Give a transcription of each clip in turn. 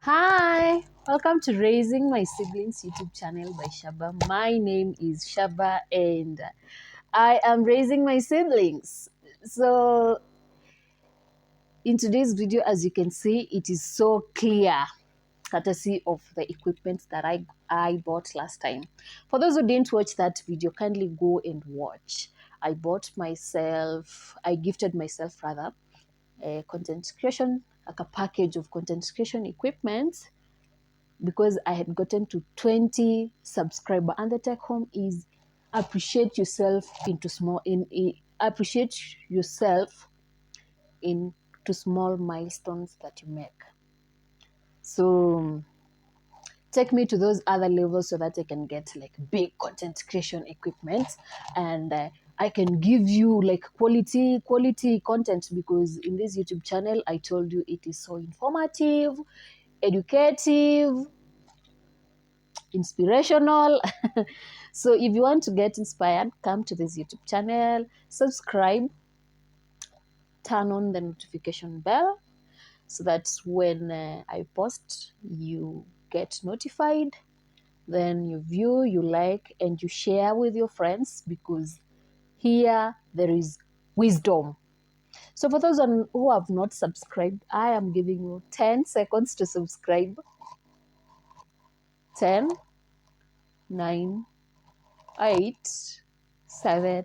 Hi, welcome to Raising My Siblings YouTube channel by Shaba. My name is Shaba and I am raising my siblings. So, in today's video, as you can see, it is so clear, courtesy of the equipment that I bought last time. For those who didn't watch that video, kindly go and watch. I gifted myself rather, a content creation, like a package of content creation equipment because I had gotten to 20 subscriber, and the take home is appreciate yourself appreciate yourself into small milestones that you make. So take me to those other levels so that I can get like big content creation equipment, and I can give you like quality content, because in this YouTube channel I told you it is so informative, educative, inspirational. So if you want to get inspired, come to this YouTube channel, subscribe, turn on the notification bell so that when I post, you get notified. Then you view, you like, and you share with your friends, because here there is wisdom. So for those who have not subscribed, I am giving you 10 seconds to subscribe. 10, 9, 8, 7,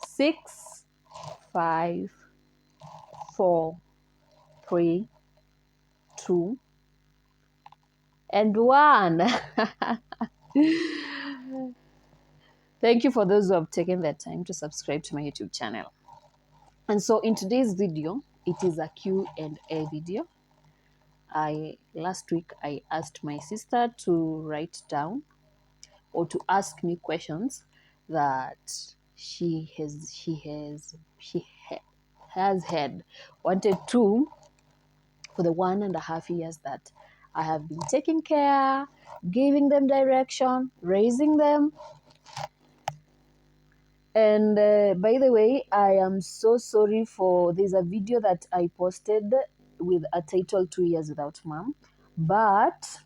6, 5, 4, 3, 2, and 1. Thank you for those who have taken their time to subscribe to my YouTube channel. And so in today's video, it is a Q&A video. Last week I asked my sister to write down or to ask me questions that has had wanted to for the 1.5 years that I have been taking care, giving them direction, raising them. And by the way, I am so sorry for there's a video that I posted with a title 2 years without mom, but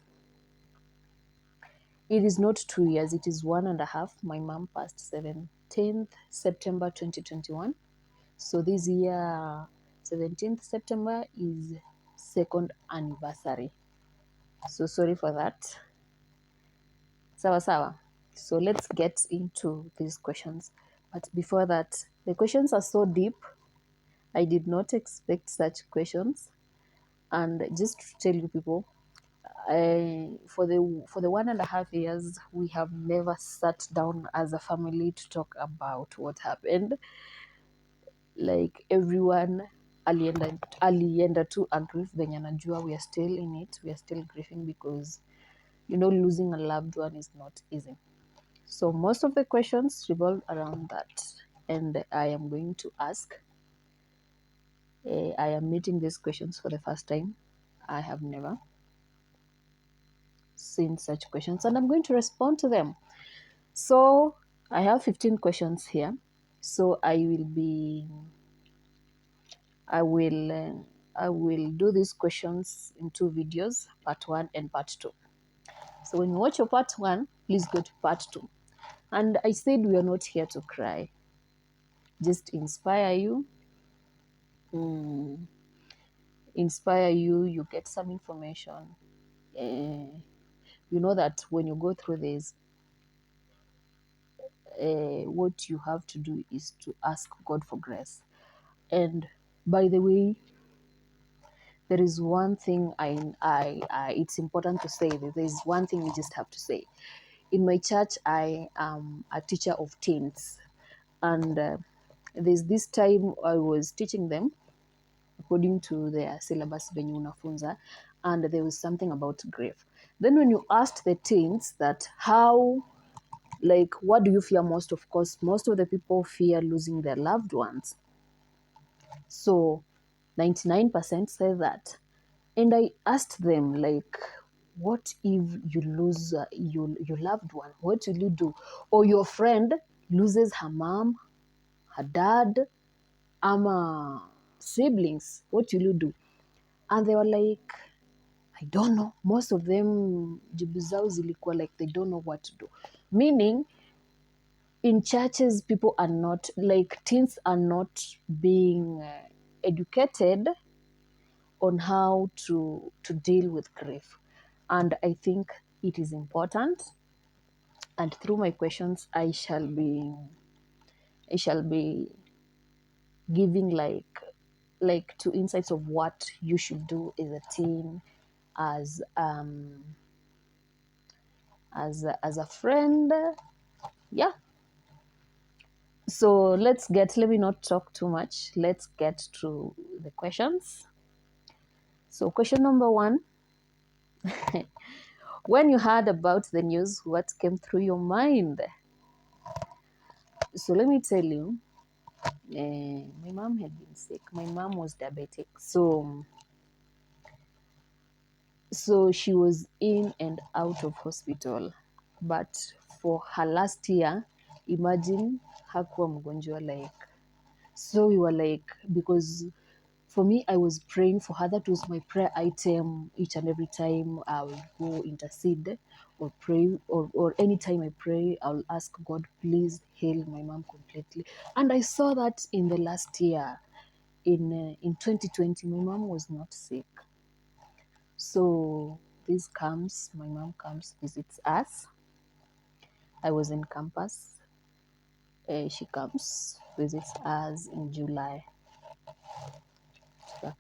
it is not 2 years, it is 1.5. My mom passed 17th September 2021. So this year, 17th September is second anniversary. So sorry for that. Sawa sawa. So let's get into these questions. But before that, the questions are so deep. I did not expect such questions. And just to tell you people, for the 1.5 years, we have never sat down as a family to talk about what happened. Like everyone alienda tu agrief venye anajua we are still in it, we are still grieving, because losing a loved one is not easy. So most of the questions revolve around that, and I am going to ask. I am meeting these questions for the first time. I have never seen such questions, and I'm going to respond to them. So I have 15 questions here. So I will do these questions in 2 videos, part 1 and part 2. So when you watch your part 1, please go to part 2. And I said we are not here to cry, just inspire you. You get some information. You know that when you go through this, what you have to do is to ask God for grace. And by the way, there is one thing it's important to say. There is one thing we just have to say. In my church, I am a teacher of teens, and there's this time I was teaching them according to their syllabus venye unafunza, and there was something about grief. Then when you asked the teens that what do you fear most? Of course, most of the people fear losing their loved ones. So 99% say that. And I asked them, what if you lose your loved one? What will you do? Or your friend loses her mom, her dad, siblings. What will you do? And they were like, I don't know. Most of them jibu zao zilikuwa like they don't know what to do. Meaning, in churches, people are not, like teens are not being educated on how to deal with grief. And I think it is important. And through my questions, I shall be giving like two insights of what you should do as a teen, as as a friend. Yeah. So let me not talk too much. Let's get to the questions. So question number one, when you heard about the news, what came through your mind? So let me tell you, my mom had been sick. My mom was diabetic. So she was in and out of hospital. But for her last year, imagine hakuwa mgonjwa like. So we were like, because for me, I was praying for her. That was my prayer item each and every time I will go intercede or pray, or anytime I pray, I'll ask God, please heal my mom completely. And I saw that in the last year, in 2020, my mom was not sick. So my mom comes, visits us. I was in campus. She comes, visits us in July.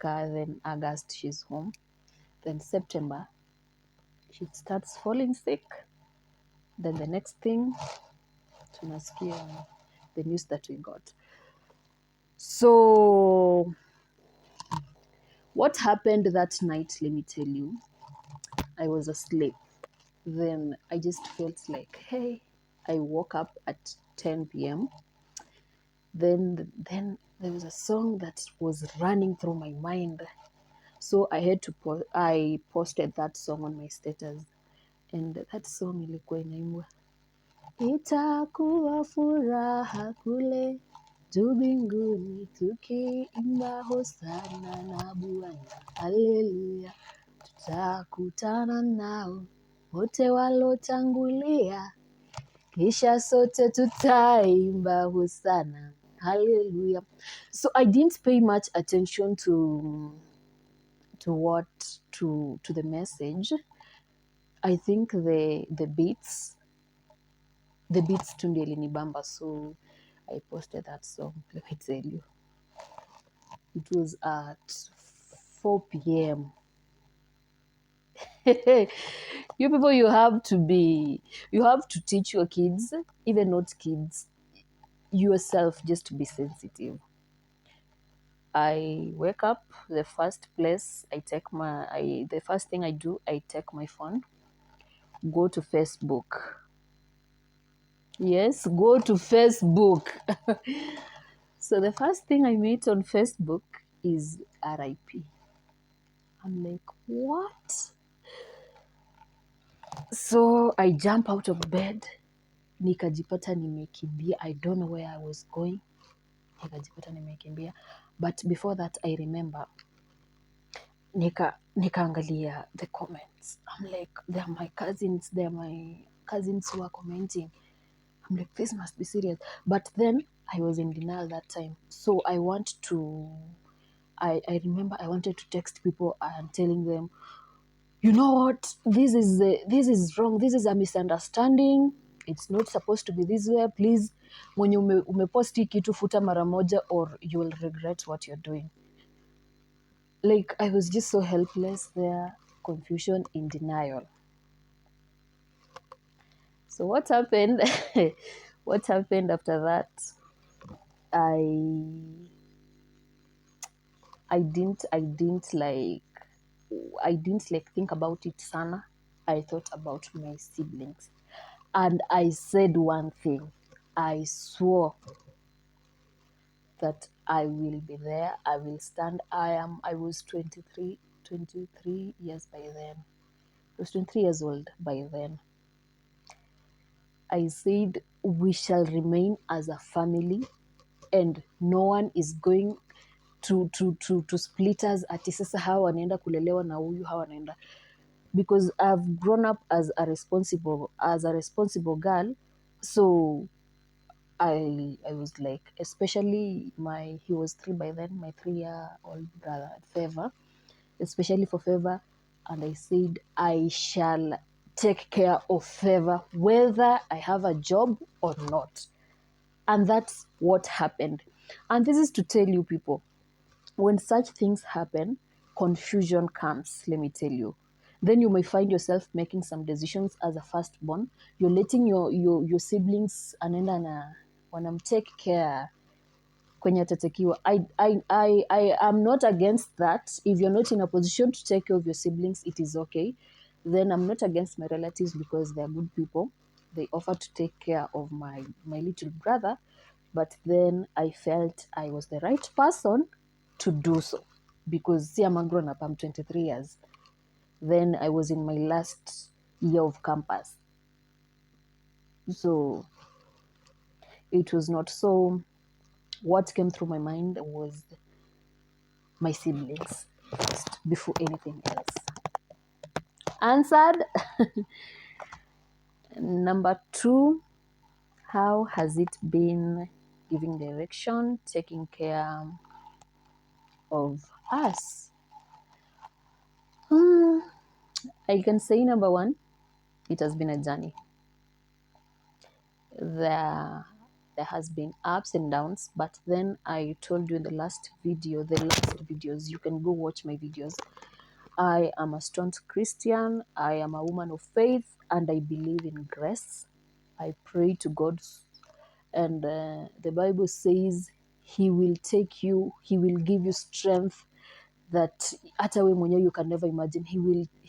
Then August, she's home. Then September, she starts falling sick. Then the next thing, tunasikia the news that we got. So what happened that night, let me tell you. I was asleep. Then I just felt like, hey, I woke up at 10 p.m. Then there was a song that was running through my mind. So I had to I posted that song on my status. And that song ilikuwa inaimbwa, itakuwa furaha kule juu mbinguni tukiimba hosana na Bwana, haleluya. Tutakutana nao wote walotangulia, kisha sote tutaimba hosana, haleluya. So I didn't pay much attention to the message. I think the beats tu ndio ilinibamba, so I posted that song. Let me tell you, it was at 4 p.m. You people, you have to teach your kids, even not kids, yourself, just to be sensitive. I wake up, the first thing I do, I take my phone, go to Facebook. Yes, go to Facebook. So the first thing I meet on Facebook is RIP. I'm like, what? So I jump out of bed, nikajipata nimekimbia. I don't know where I was going. Nikajipata nimekimbia. But before that, I remember, nikaangalia the comments. I'm like, they're my cousins who are commenting. I'm like, this must be serious. But then I was in denial that time. So I remember I wanted to text people and telling them, you know what, this is wrong. This is a misunderstanding. It's not supposed to be this way. Please, mwenye umeposti kitu futa mara moja or you will regret what you're doing. Like, I was just so helpless there, confusion, in denial. So what happened? What happened after that? I didn't like think about it sana. I thought about my siblings. And I said one thing. I swore that I will be there. I will stand. I was 23 years by then. I was 23 years old by then. I said, we shall remain as a family and no one is going to split us ati sasa hawa wanaenda kulelewa na huyu, hawa wanaenda. because I've grown up as a responsible girl. So I was like, especially he was 3 by then, my 3-year-old brother, Favor, especially for Favor. And I said, I shall take care of Favor, whether I have a job or not. And that's what happened. And this is to tell you people, when such things happen, confusion comes, let me tell you. Then you may find yourself making some decisions as a firstborn. You're letting your siblings anaenda na wanamtake care kwenye atatakiwa. I am not against that. If you're not in a position to take care of your siblings, it is okay. Then I'm not against my relatives because they're good people. They offer to take care of my little brother. But then I felt I was the right person to do so. Because see, I'm a grown up, I'm 23 years. Then I was in my last year of campus. So it was not so. What came through my mind was my siblings first before anything else. Answered. Number 2, how has it been giving direction, taking care of us? I can say number 1, it has been a journey. There has been ups and downs, but then I told you in the last videos, you can go watch my videos. I am a staunch Christian. I am a woman of faith, and I believe in grace. I pray to God, and the Bible says He will He will give you strength that hata we mwenyewe you can never imagine. He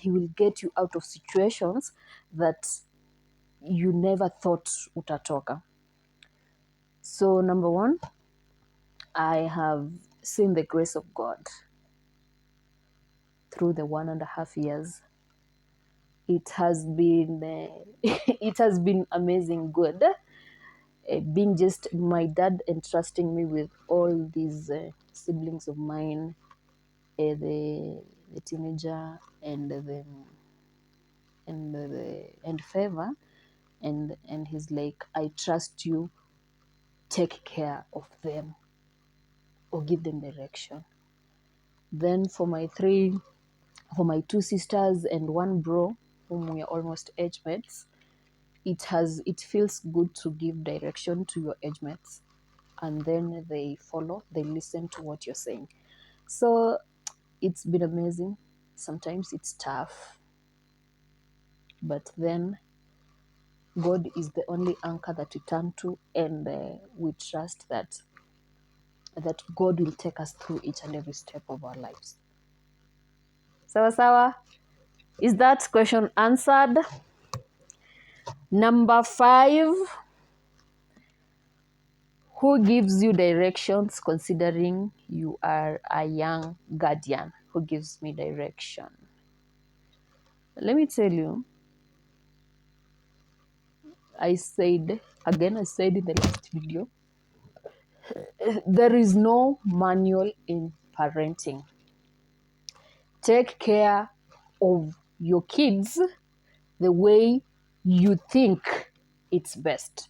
will get you out of situations that you never thought utatoka. So number 1, I have seen the grace of God through the 1.5 years. It has been it has been amazing good. Being just my dad entrusting me with all these siblings of mine, the teenager and and Favor, and he's like, I trust you, take care of them or give them direction. Then for my 2 sisters and 1 bro, whom we are almost age mates, it feels good to give direction to your age mates, and then they follow, they listen to what you're saying. So it's been amazing. Sometimes it's tough, but then God is the only anchor that we turn to, and we trust that God will take us through each and every step of our lives. Sawa sawa? Is that question answered? Number 5, who gives you directions considering you are a young guardian? Who gives me direction? Let me tell you, I said in the last video, there is no manual in parenting. Take care of your kids the way you think it's best.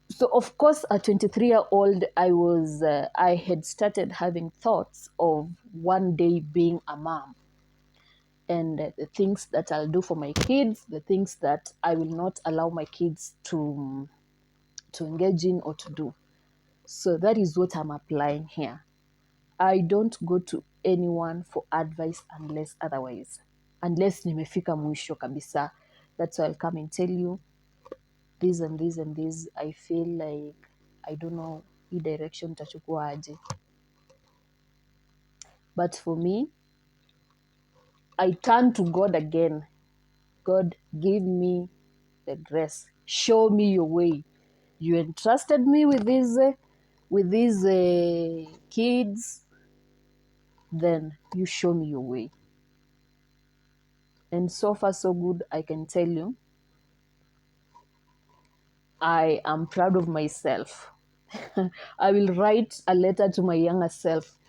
So of course, at 23-year-old, I had started having thoughts of one day being a mom, and the things that I'll do for my kids, the things that I will not allow my kids to engage in or to do. So that is what I'm applying here. I don't go to anyone for advice unless nimefika mwisho kabisa. That's why I'll come and tell you this and this and this. I feel like I don't know hii direction tachukua aje. But for me, I turn to God again. God, give me the grace. Show me your way. You entrusted me with these kids. Then you show me your way. And so far, so good, I can tell you. I am proud of myself. I will write a letter to my younger self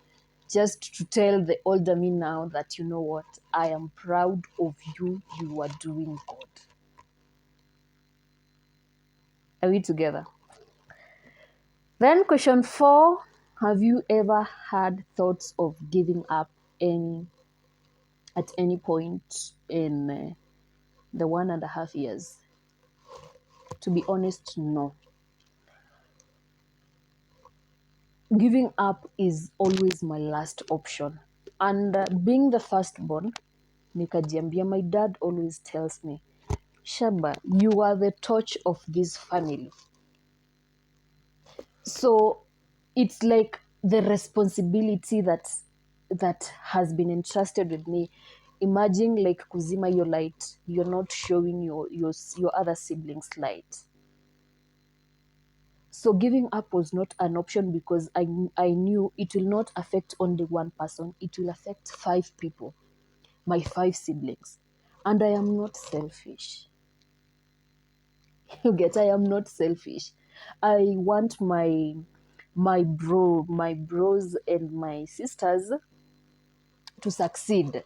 just to tell the older me now that, you know what, I am proud of you. You are doing good. Are we together? Then question 4, have you ever had thoughts of giving up at any point in the 1.5 years? To be honest, no. Giving up is always my last option. And being the firstborn, nikajiambia, my dad always tells me, Shaba, you are the torch of this family. So it's like the responsibility that has been entrusted with me. Imagine like kuzima your light, you're not showing your other siblings light. So giving up was not an option because I knew it will not affect only one person, it will affect 5 people, my 5 siblings. And I am not selfish. You get, I am not selfish. I want my bros and my sisters to succeed.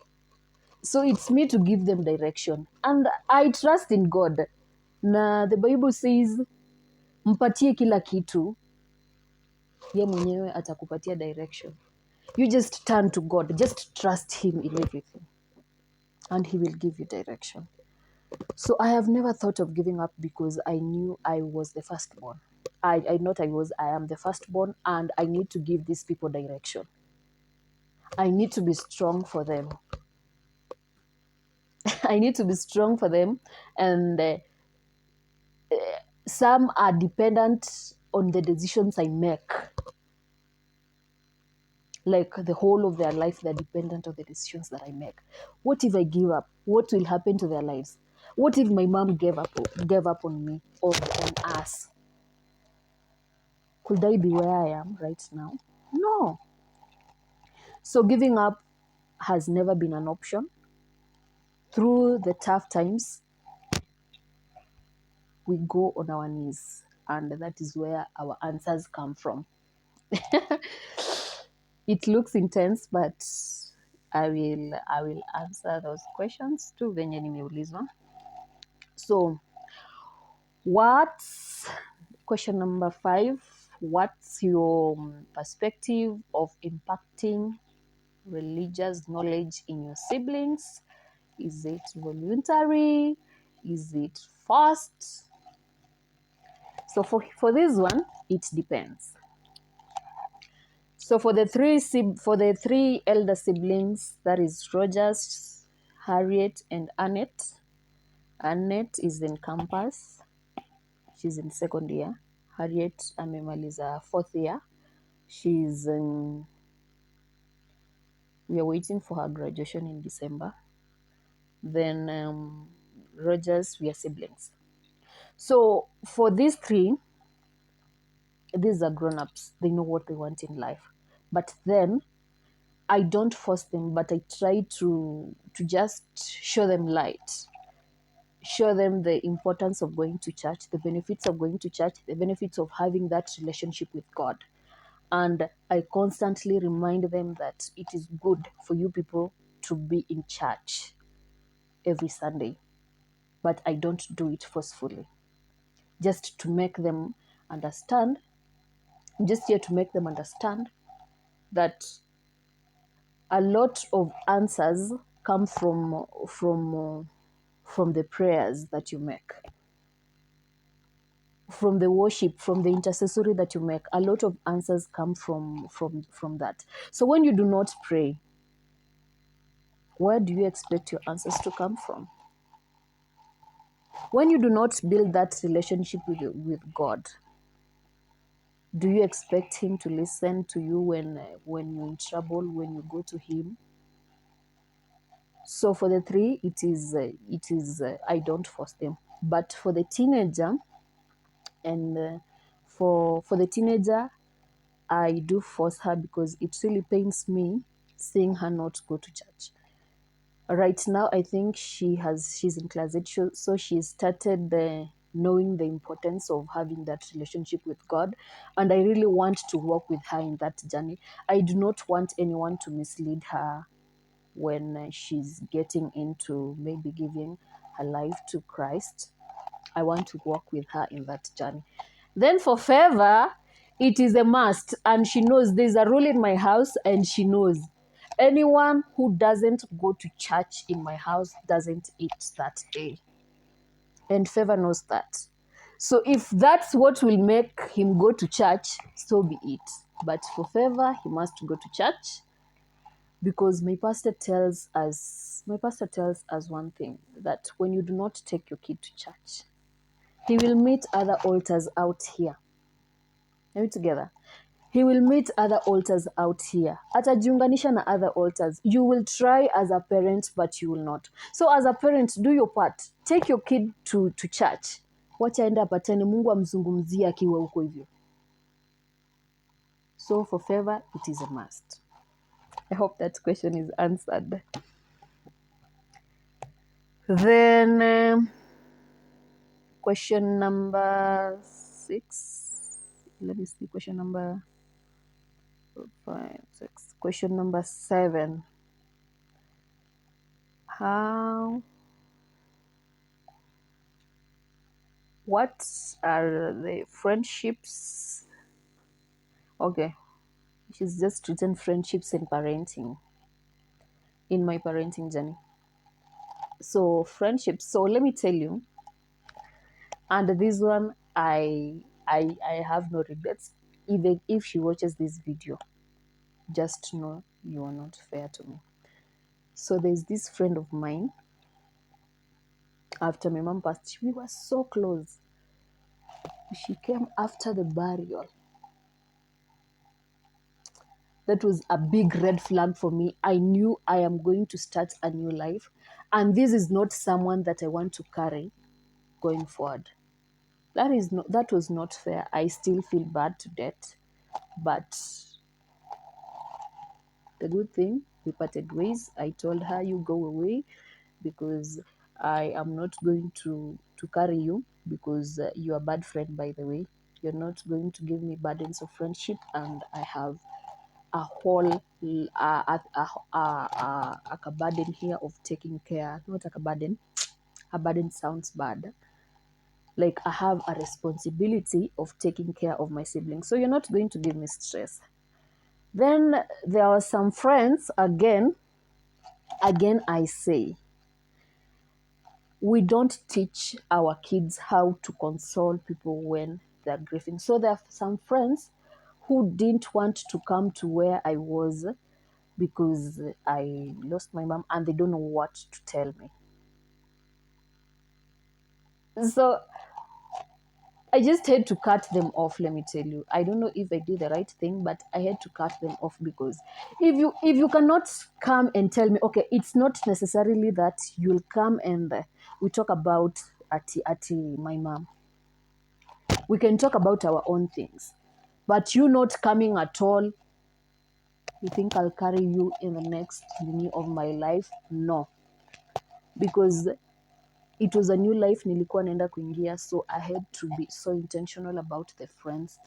So it's me to give them direction. And I trust in God. Na the Bible says, mpatie kila kitu, ye mwenyewe atakupatia direction. You just turn to God, just trust him in everything, and he will give you direction. So I have never thought of giving up because I knew I was the firstborn. I am the firstborn, and I need to give these people direction. I need to be strong for them. I need to be strong for them, and some are dependent on the decisions I make. Like the whole of their life, they're dependent on the decisions that I make. What if I give up? What will happen to their lives? What if my mom gave up on me or on us? Could I be where I am right now? No. So giving up has never been an option. Through the tough times, we go on our knees, and that is where our answers come from. It looks intense, but I will answer those questions too venye nimeulizwa. So question number 5, what's your perspective of impacting religious knowledge in your siblings? Is it voluntary? Is it forced? So for this one, it depends. So for the three elder siblings, that is Rogers, Harriet, and Annette. Annette is in campus. She's in 2nd year. Harriet amemaliza 4th year. We are waiting for her graduation in December. Then Rogers, we are siblings. So for these 3, these are grown-ups. They know what they want in life. But then I don't force them, but I try to just show them light. Show them the importance of going to church, the benefits of going to church, the benefits of having that relationship with God. And I constantly remind them that it is good for you people to be in church every Sunday. But I don't do it forcefully. Just to make them understand. I'm just here to make them understand that a lot of answers come from the prayers that you make, from the worship, from the intercessory that you make. A lot of answers come from that. So when you do not pray, where do you expect your answers to come from? When you do not build that relationship with God, do you expect him to listen to you when you're in trouble, when you go to him? So for the 3, it is I don't force them. But for the teenager, and for the teenager, I do force her because it really pains me seeing her not go to church. Right now, I think she's in class 8, so she started knowing the importance of having that relationship with God. And I really want to walk with her in that journey. I do not want anyone to mislead her when she's getting into maybe giving her life to Christ. I want to walk with her in that journey. Then for Favor, it is a must. And she knows there's a rule in my house, and she knows anyone who doesn't go to church in my house doesn't eat that day. And Favor knows that. So if that's what will make him go to church, so be it. But for Favor, he must go to church, because my pastor tells us one thing, that when you do not take your kid to church, he will meet other altars out here. Are we together? He will meet other altars out here. Atajiunganisha na other altars. You will try as a parent, but you will not. So as a parent, do your part. Take your kid to church. Wacha aende apatane Mungu amzungumzie akiwa huko hivyo. So for Favor, it is a must. I hope that question is answered. Then question number 6. Let me see. Question number 5, 6. Question number 7. What are the friendships? Okay, she's just written friendships and parenting in my parenting journey. So friendships. So let me tell you, and this one I have no regrets. Even if she watches this video, just know you are not fair to me. So there's this friend of mine. After my mom passed, we were so close. She came after the burial. That was a big red flag for me. I knew I am going to start a new life, and this is not someone that I want to carry going forward. That was not fair. I still feel bad to death, but the good thing, we parted ways. I told her, you go away, because I am not going to carry you, because you're a bad friend, by the way. You're not going to give me burdens of friendship, and I have a whole a burden here of taking care. Not a burden. A burden sounds bad. Like I have a responsibility of taking care of my siblings. So you're not going to give me stress. Then there are some friends, again I say, we don't teach our kids how to console people when they're grieving. So there are some friends who didn't want to come to where I was, because I lost my mom, and they don't know what to tell me. So I just had to cut them off, let me tell you. I don't know if I did the right thing, but I had to cut them off, because if you cannot come and tell me, okay, it's not necessarily that you'll come and we talk about my mom. We can talk about our own things. But you not coming at all, you think I'll carry you in the next journey of my life? No. Because it was a new life nilikuwa naenda kuingia, so I had to be so intentional about the friends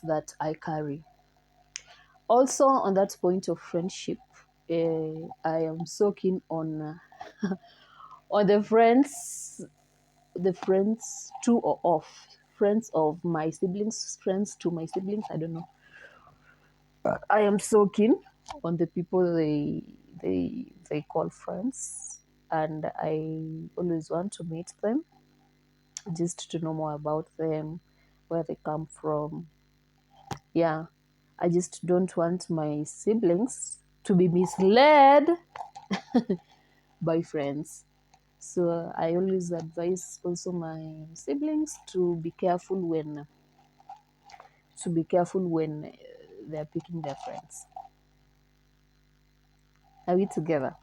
that I carry. Also, on that point of friendship, I am so keen on on the friends to or off, friends of my siblings, friends to my siblings. I don't know. I am so keen on the people they call friends, and I always want to meet them, just to know more about them, where they come from. Yeah, I just don't want my siblings to be misled by friends. So I always advise also my siblings to be careful when they're picking their friends. Are we together?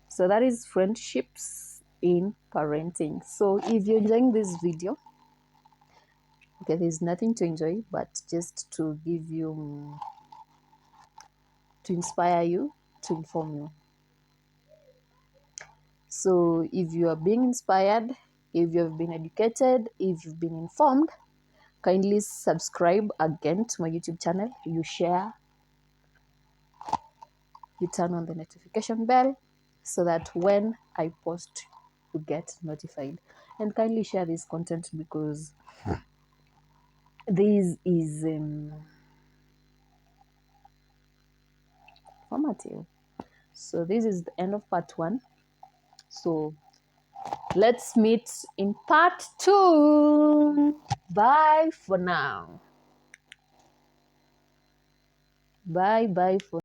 So that is friendships in parenting. So if you're enjoying this video, okay, there's nothing to enjoy, but just to give you, to inspire you, to inform you. So if you are being inspired, If you've been educated, if you've been informed, kindly subscribe again to my YouTube channel. You share, you turn on the notification bell so that when I post, you get notified. And kindly share this content because this is formative. So this is the end of part 1. So let's meet in part 2. Bye for now. Bye for